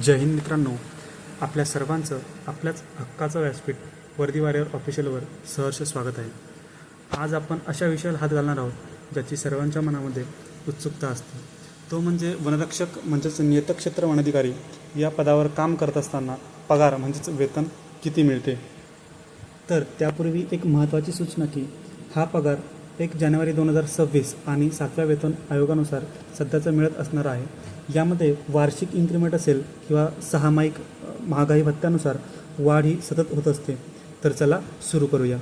जय हिंद मित्रांनो, आपल्या सर्वांचं आपल्याच हक्काचं व्यासपीठ वर्दी वॉरियर ऑफिशियलवर सहर्ष स्वागत आहे. आज आपण अशा विषयाला हात घालणार आहोत ज्याची सर्वांच्या मनामध्ये उत्सुकता असते. तो म्हणजे वनरक्षक म्हणजेच नियतक्षेत्र वनाधिकारी या पदावर काम करत असताना पगार म्हणजेच वेतन किती मिळते. तर त्यापूर्वी एक महत्त्वाची सूचना की हा पगार 1 जानेवारी 2026 आणि 7व्या वेतन आयोगानुसार सध्याचा मिळत असणार आहे. यामध्ये वार्षिक इन्क्रिमेंट असेल किंवा सामायिक महागाई भत्त्यानुसार वाढ ही सतत होत असते. तर चला सुरू करूया.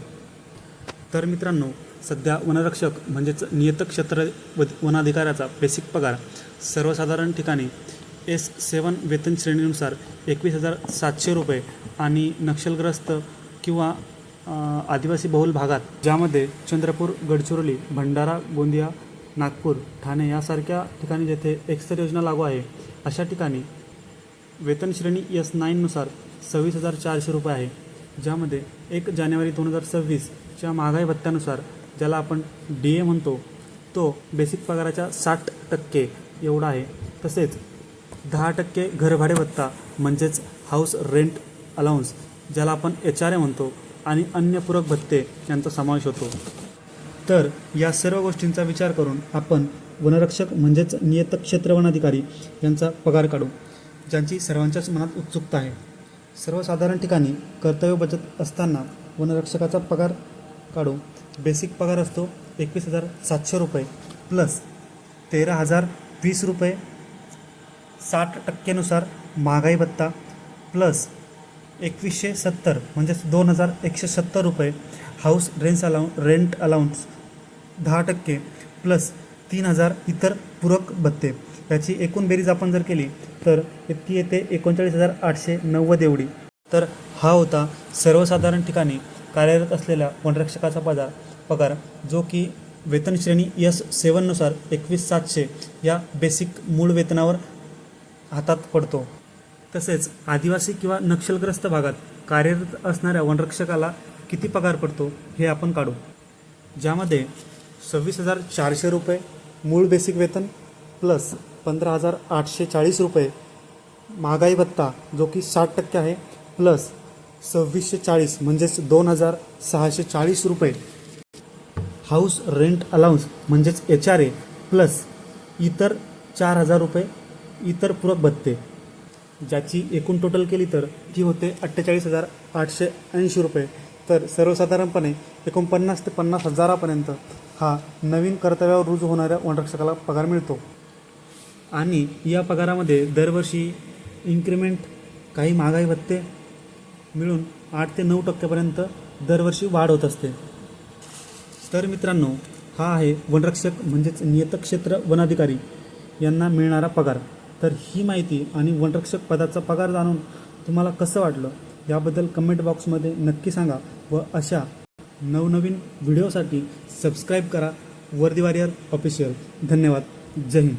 तर मित्रांनो, सध्या वनरक्षक म्हणजेच नियतक्षेत्र वनाधिकाऱ्याचा बेसिक पगार सर्वसाधारण ठिकाणी S7 वेतन श्रेणीनुसार 21,700 रुपये आणि नक्षलग्रस्त किंवा आदिवासी बहुल भागात, ज्यामध्ये चंद्रपूर, गडचिरोली, भंडारा, गोंदिया, नागपूर, ठाणे यासारख्या ठिकाणी जेथे एकस्तर योजना लागू आहे, अशा ठिकाणी वेतन श्रेणी S9 नुसार 26,400 रुपये आहे. ज्यामध्ये 1 जानेवारी 2026च्या महागाई भत्त्यानुसार, ज्याला आपण DA म्हणतो, तो बेसिक पगाराच्या 60% एवढा आहे. तसेच 10% घरभाडे भत्ता म्हणजेच हाऊस रेंट अलाउन्स, ज्याला आपण HRA म्हणतो, आणि अन्य पूरक भत्ते यांचा समावेश होतो. तर या सर्व गोष्टींचा विचार करून आपण वनरक्षक म्हणजेच नियतक्षेत्र वनाधिकारी यांचा पगार काढू, ज्यांची सर्वांच्याच मनात उत्सुकता आहे. सर्वसाधारण ठिकाणी कर्तव्य बजावत असताना वनरक्षकाचा पगार काढू. बेसिक पगार असतो 21,700 रुपये प्लस 13,020 रुपये 60% नुसार महागाई भत्ता प्लस 2170 म्हणजेच 2,170 रुपये हाऊस रेंट अलाउन्स 10% प्लस 3,000 इतर पूरक भत्ते. याची एकूण बेरीज आपण जर केली तर ती येते 39,890 एवढी. तर हा होता सर्वसाधारण ठिकाणी कार्यरत असलेल्या वनरक्षकाचा पगार, जो की वेतन श्रेणी S7 नुसार 21,700 या बेसिक मूळ वेतनावर हातात पडतो. तसेच आदिवासी किंवा नक्षलग्रस्त भागात कार्यरत असणाऱ्या वनरक्षकाला किती पगार पडतो हे आपण काढू. ज्यामध्ये 26,400 रुपये मूळ बेसिक वेतन प्लस 15,840 रुपये महागाई भत्ता, जो की 60% आहे, प्लस 2,640 म्हणजेच 2,640 रुपये हाऊस रेंट अलाउन्स म्हणजेच HRA प्लस इतर 4,000 रुपये इतर पूरक भत्ते, ज्याची एकूण टोटल केली तर ती होते 48,880 रुपये. तर सर्वसाधारणपणे 49,000 ते 50,000पर्यंत हा नवीन कर्तव्यावर रुजू होणाऱ्या वनरक्षकाला पगार मिळतो. आणि या पगारामध्ये दरवर्षी इन्क्रिमेंट, काही महागाई भत्ते मिळून 8 ते 9% दरवर्षी वाढ होत असते. तर मित्रांनो, हा आहे वनरक्षक म्हणजेच नियतक्षेत्र वनाधिकारी यांना मिळणारा पगार. तर ही माहिती आणि वनरक्षक पदाचा पगार जाणून तुम्हाला कसं वाटलं याबद्दल कमेंट बॉक्समध्ये नक्की सांगा. व अशा नवनवीन व्हिडिओसाठी सबस्क्राईब करा वर्दी वॉरियर ऑफिशियल. धन्यवाद. जय हिंद.